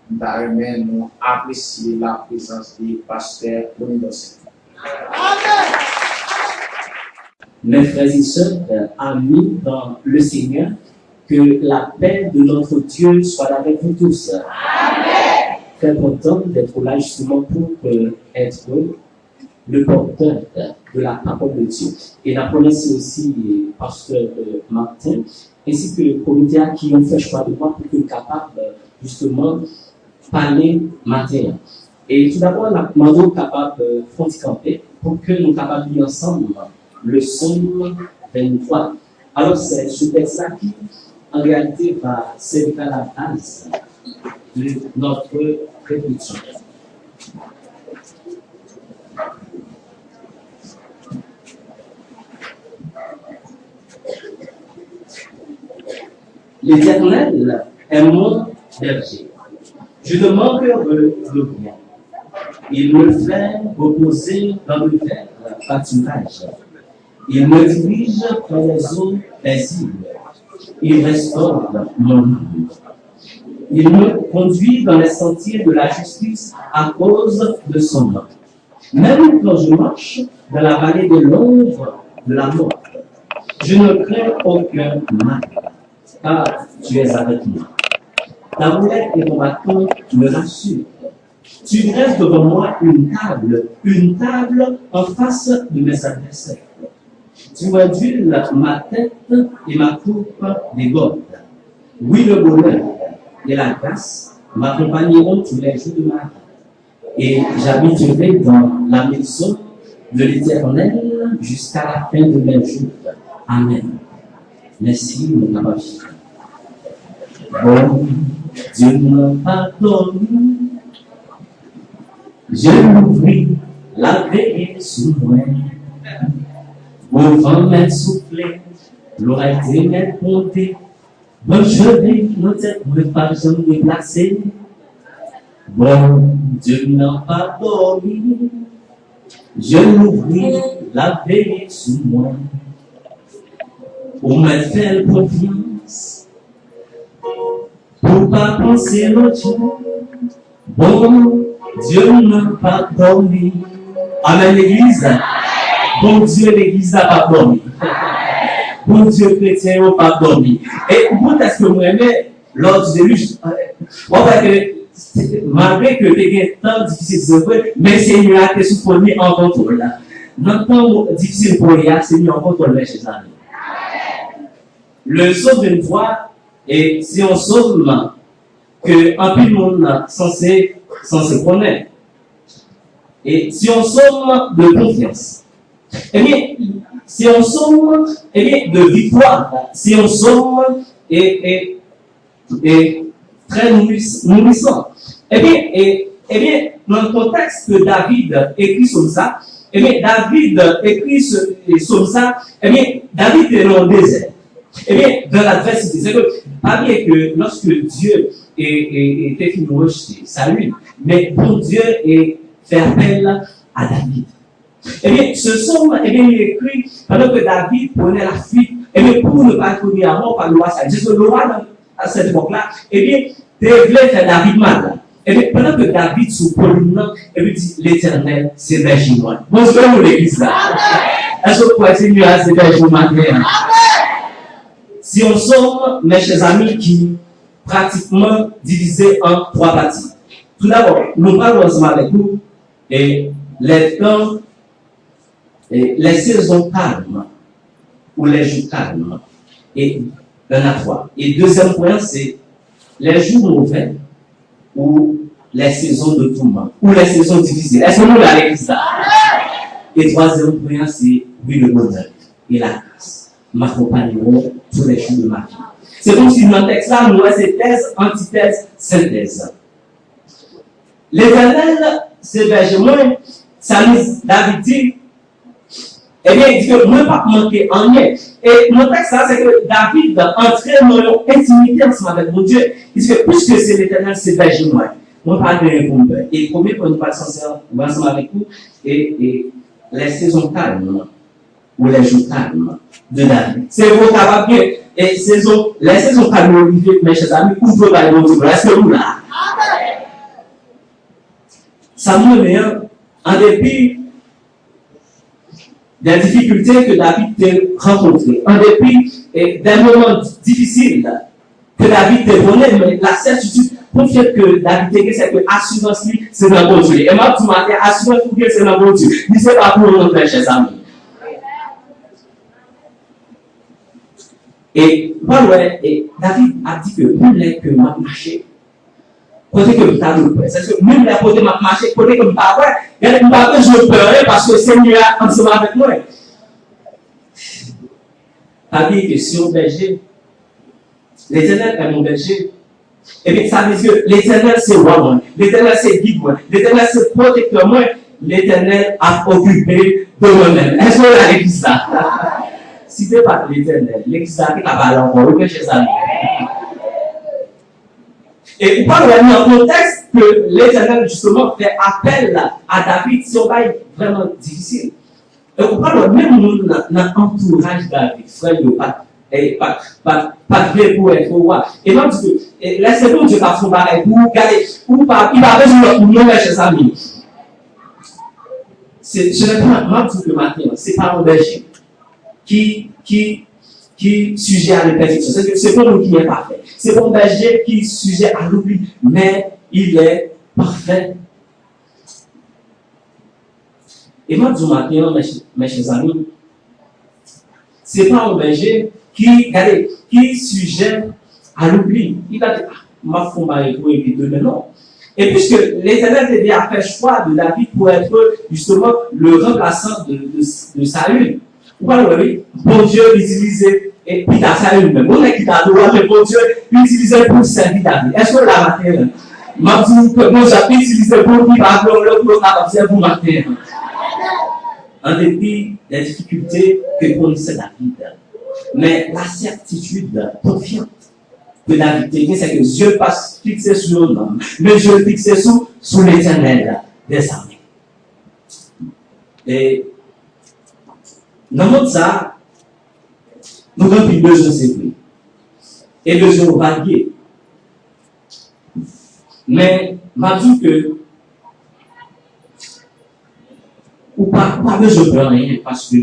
D'ailleurs, nous apprécions la présence du pasteur Windows. Mes frères et sœurs, amis dans le Seigneur, que la paix de notre Dieu soit avec vous tous. Amen. Très content d'être là justement pour être le porteur de la parole de Dieu. Et la promesse aussi pasteur Martin, ainsi que le comité qui ont fait choix de moi pour que capable justement parler matin. Et tout d'abord, la demande capable de camper pour que nous capables de lire ensemble le psaume 23. Alors, c'est ce texte-là qui, en réalité, va servir à la base de notre réflexion. L'Éternel est mon berger. Je ne manquerai de rien. Il me fait reposer dans le vert pâturage. Il me dirige vers les eaux paisibles. Il restaure mon âme. Il me conduit dans les sentiers de la justice à cause de son nom. Même quand je marche dans la vallée de l'ombre de la mort, je ne crains aucun mal, car tu es avec moi. Ta roulette et ton bâton me rassurent. Tu dresses devant moi une table en face de mes adversaires. Tu réduis ma tête et ma coupe déborde. Oui, le bonheur et la grâce m'accompagneront tous les jours de ma vie. Et j'habiterai dans la maison de l'Éternel jusqu'à la fin de mes jours. Amen. Merci, mon papa. Bon Dieu me pardonne. Je m'ouvris la veille sous moi. Au vent m'est soufflé, l'oreille m'est montée. Bon, je vais nos têtes me pas jamais déplacer. Bon Dieu m'a pardonné. Je m'ouvris la veille sous moi. On m'a fait confiance pour pas penser l'autre jour. Bon Dieu m'a pardonné. Amen, l'Église. Bon Dieu, l'Église n'a pas dormi. Bon Dieu, chrétien n'a pas dormi. Et pourquoi est-ce que vous aimez lors du début, on va que malgré que les temps difficiles, mais c'est une réalité souffrée en contrôle. Dans le temps difficile pour les c'est mis en contrôle chez les amis. Le psaume 23, et si on psaume que un peu de monde censé connaître. Et si on somme de confiance, eh bien, si on somme de victoire, si on somme et très nourrissant, eh bien, dans le contexte que David écrit sur ça, eh bien, David écrit sur ça, eh bien, David est dans le désert. Eh bien, dans l'adversité, c'est que, pas bien que lorsque Dieu était fini rejeté, salut, mais pour Dieu fait appel à David. Eh bien, ce psaume, eh bien, il est écrit pendant que David prenait la fuite, eh bien, pour ne pas être mis à mort par le roi Saül. Le roi, à cette époque-là, eh bien, voulait faire David mal. Eh bien, pendant que David sous Pauline, eh bien, dit, l'Éternel, c'est berger moi. Bonjour, vous l'église là. Est-ce que vous pouvez continuer à c'est berger moi? Si on somme, mes chers amis, qui pratiquement divisé en trois parties. Tout d'abord, nous parlons ensemble avec vous et les temps, et les saisons calmes ou les jours calmes. Et un à trois. Et deuxième point, c'est les jours mauvais ou les saisons de tourment ou les saisons difficiles. Est-ce que nous l'avons ça? Et troisième point, c'est oui, le bonheur et la grâce m'accompagneront tous les jours de ma vie. C'est comme si dans le texte-là, nous avons ces thèses, antithèses, synthèses. L'Éternel, c'est berger moi, ça nous, David dit, eh bien, il dit que moi, pas manquer en rien. Et mon texte, ça, c'est que David entrait dans l'intimité ensemble avec mon Dieu. Il dit que puisque c'est l'Éternel, c'est berger moi. Moi, pas de répondre. Et combien pour nous pas sincère, ou ensemble avec vous, et les saisons calmes, ou les jours calmes de David. C'est vos capable, et saison, les saisons pas arriver, mes chers amis, où peut aller bon Dieu? Est-ce que vous là? Ça me met en dépit des difficultés que David a rencontrées, en dépit des moments difficiles que David a donné, mais la certitude pour faire que David c'est que assurance c'est dans bon Dieu. Et moi, tout matin, assurance pour que c'est dans bon Dieu. Il ne sait pas pour nous, mes chers amis. Et David a dit que même que m'a marché, côté que tu as le peur. C'est que même les côté m'a marché, côté que pas ouais, il y a pas que je peur parce que Seigneur est ensemble avec moi. David que si on berger, l'Éternel est mon berger. Et bien ça veut dire que l'Éternel c'est roi, l'Éternel c'est guide, l'Éternel c'est protecteur moi, l'Éternel a occupé de moi-même. Est-ce que vous avez dit ça? Si ce n'est pas l'Éternel, l'église là qui a parlé encore, oui, chers amis. Et on parle dans un contexte que l'Éternel justement fait appel à David si on va être vraiment difficile. Et on parle même dans l'entourage de David, frère, pas de pour être roi. Et donc, laissez-nous Dieu faire son pareil pour regarder, ou pas, il va besoin de nous, chers amis. Je ne pas mal le matin, c'est pas un berger qui sujet à l'imperfection. C'est pas nous qui est parfait. C'est pas un berger qui est sujet à l'oubli, mais il est parfait. Et moi, du matin, mes chers amis, c'est pas un berger qui est sujet à l'oubli. Il a dit, ma femme a été et de non. Et puisque l'Éternel a fait choix de David pour être justement le remplaçant de Saül, oui, bon Dieu utilisait, et puis dans Saül même, on est qui t'a droit, mais bon Dieu utilisait pour servir David. Est-ce que la matin, m'a dit que moi j'ai utilisé pour qui va le pour matin. En dépit des difficultés que connaissait David, mais la certitude confiante que David tenait, c'est que Dieu passe fixé sur l'homme, mais Dieu fixé sous l'Éternel des armées. Et dans le monde, ça, nous avons plus besoin de sécurité et besoin de varier. Mais, je dis que, ou pas besoin de rien, parce que,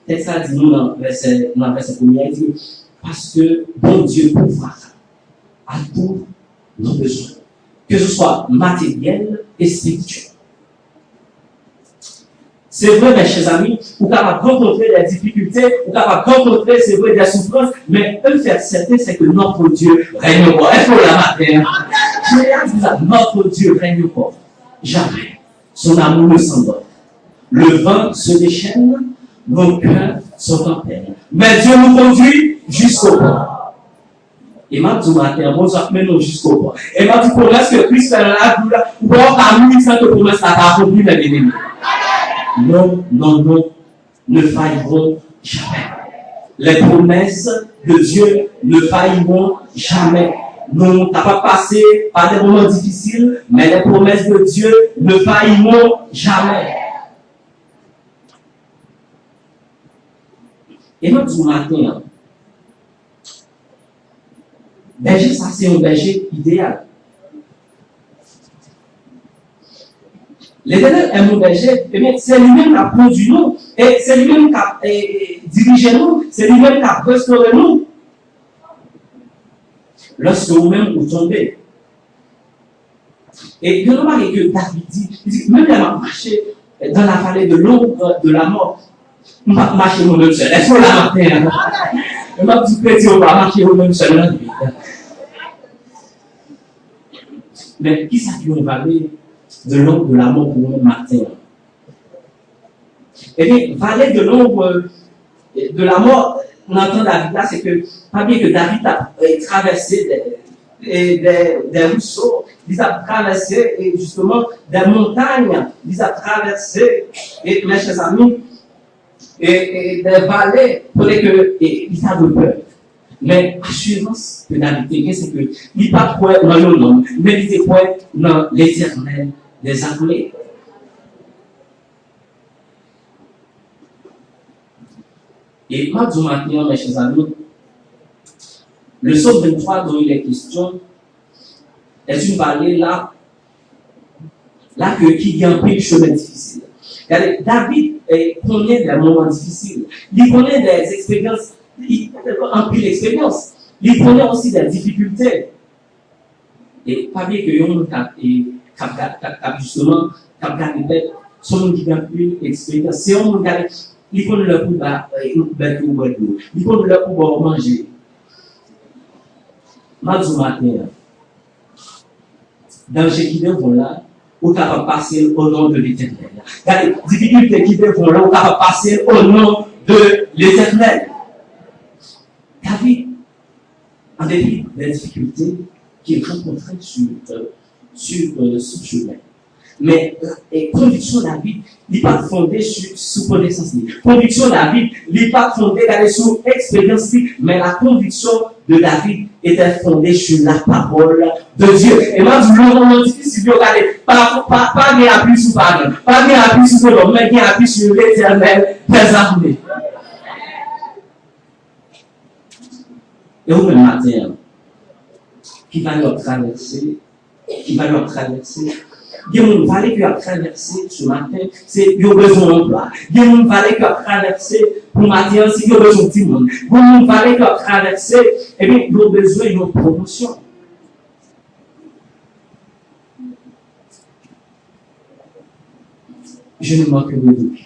texte ça dit nous dans le verset 1er, il dit, parce que bon Dieu pourvoira à tous nos besoins, que ce soit matériel et spirituel. C'est vrai, mes chers amis, vous capable de rencontrer des difficultés, vous capable de rencontrer, c'est vrai, des souffrances, mais un fait certain, c'est que notre Dieu règne encore. Est-ce que la matin, je dis ça, notre Dieu règne encore. Jamais. Son amour ne s'endort. Le vent se déchaîne, nos cœurs sont en peine. Mais Dieu nous conduit jusqu'au port. Et m'a dit matin, bon, ça met nous jusqu'au port. Et m'a dit, promesse que Christ fait la douleur, ou pas à nous, ça que promesse à accomplir les ennemis. Non, ne failleront jamais. Les promesses de Dieu ne failliront jamais. Nous n'avons pas passé par des moments difficiles, mais les promesses de Dieu ne failliront jamais. Et notre du matin, berger, ça c'est un berger idéal. L'Éternel est mon berger, et bien c'est lui-même qui a produit nous, et c'est lui-même qui a dirigé nous, c'est lui-même qui a restauré nous. Lorsque vous-même vous tombez. Et de remarquer que David dit, même il a marché dans la vallée de l'ombre de la mort, on va marcher nous-mêmes seuls. Est-ce qu'on l'a matin? On va dire que on va marcher nous-mêmes seuls. Mais qui s'appuie une vallée de l'ombre de la mort pour nous matin? Eh bien, vallée de l'ombre de la mort, on entend David là, c'est que, pas bien que David a traversé des ruisseaux, il a traversé justement des montagnes, il a traversé, et mes chers amis, et des vallées pour que il a de peur. Mais l'assurance que David a, c'est que il n'est pas quoi dans le nom, mais il est quoi dans l'Éternel des armées. Et moi, du matin, mes chers amis, Le psaume 23 dont il est question est une vallée là qui y a un peu de chemin difficile. David connaît des moments difficiles. Il connaît des expériences, un peu d'expérience. Il connaît aussi des difficultés. Et pas bien que l'on justement, son monde qui a plus d'expérience. C'est un monde qui connaît le coup de il connaît le coup de manger. Mardi matin, danger qui devant là, ou capable de passer au nom de l'Éternel. Les difficultés qui devant là, ou capable de passer au nom de l'Éternel. David, en dépit des difficultés qu'il rencontrait sur son chemin. Mais conviction David n'est pas fondée sur connaissance. Conviction David n'est pas fondée sur expérience, mais la conviction de David était fondée sur la parole de Dieu. Et moi, du moment difficile, regardez, pas bien appui sur parole, pas bien appui sur l'homme, mais bien appui sur l'Éternel des armées. Et au même matin, qui va leur traverser, il y a une vallée qui a traversé ce matin, c'est qu'il y a besoin d'emploi. Il y a une vallée qui a traversé pour matin, c'est qu'il y a besoin de tout le monde. Il y a une vallée qui a traversé, et bien, il y a besoin d'une promotion. Je ne manque de doute.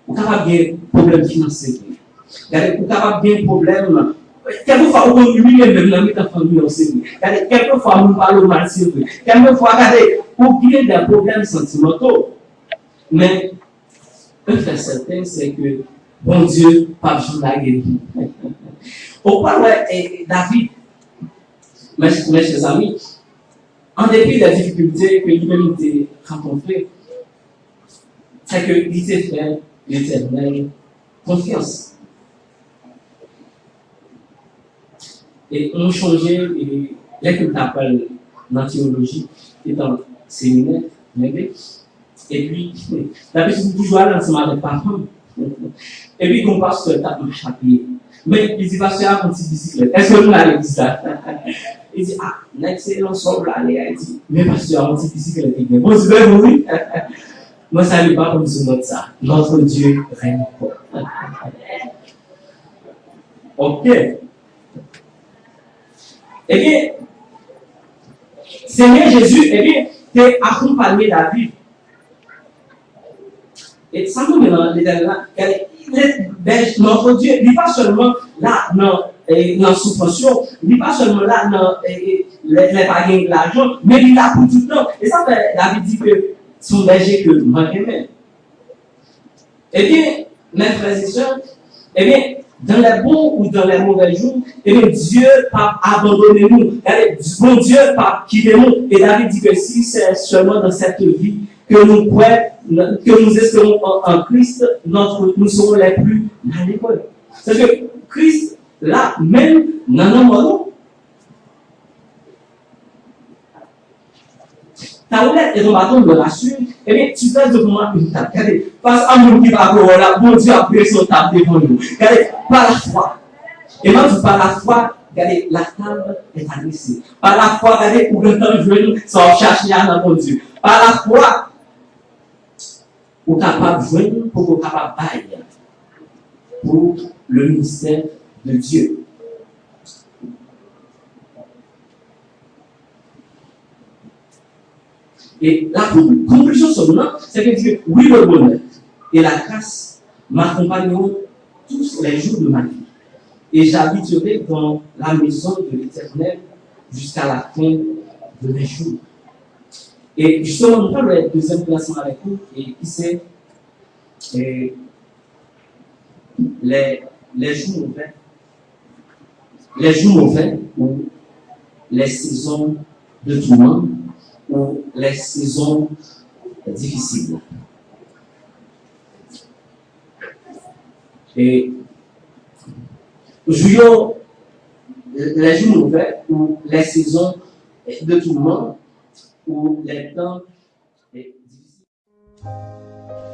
Vous avez un problème financier. Vous avez un problème. Quelquefois, on oublie même la mise en famille aussi. Quelquefois, on parle mal sur eux. Quelquefois, regardez, oublier des problèmes sentimentaux. Mais, un fait certain, c'est que, bon Dieu, pas besoin de la guérir. Au point où David, mes chers amis, en dépit des difficultés que l'humanité rencontrées, c'est qu'il s'est fait l'Éternel confiance. Et on changeait les que t'appelles dans la théologie, étant séminaire, et puis, d'habitude, c'est toujours aller ensemble avec parents. Et puis, on passe sur le tas de chapitre. Mais il dit, pasteur, un petit bicyclette. Est-ce que vous allez dire ça? Il dit, ah, l'excellent ensemble, allez, il dit, mais pasteur, un petit bicyclette. Bon, je vais mourir. Moi, ça n'est pas comme ce note ça. Notre Dieu règne pas. Ok. Eh bien, Seigneur Jésus, eh bien, t'es accompagné David. Et ça nous met dans notre Dieu, il n'est pas seulement là dans la souffrance, il n'est pas seulement là dans les pagaies de l'argent, mais il est là pour tout le temps. Et ça fait, David dit que son berger que moi j'aimais. Eh bien, mes frères et sœurs, eh bien, dans les bons ou dans les mauvais jours, eh bien, Dieu n'a pas abandonné nous. Bon Dieu n'a pas quitté nous. Et David dit que si c'est seulement dans cette vie que nous croyons, que nous espérons en Christ, nous serons les plus malheureux. C'est que Christ, là, même dans nos morts, ta roulette et ton bâton me rassurent, eh bien, tu fais de moi une table. Regardez, face à mon qui va courir là, bon Dieu a pris son table devant nous. Regardez, par la foi. Et moi, je par la foi, regardez, la table est adressée. Par la foi, regardez, pour le temps jeune, sans chercher à dans mon Dieu. Par la foi, vous êtes capable de joindre pour vous capable de bailler pour le ministère de Dieu. Et la conclusion seulement, c'est que Dieu, oui, le bonheur et la grâce m'accompagneront tous les jours de ma vie. Et j'habiterai dans la maison de l'Éternel jusqu'à la fin de mes jours. Et justement, nous parlons le deuxième placement avec vous, et qui c'est les jours mauvais. Les jours mauvais ou les saisons de tourment ou les saisons difficiles. Et jouons les jours mauvais ou les saisons de tourment ou les temps difficiles.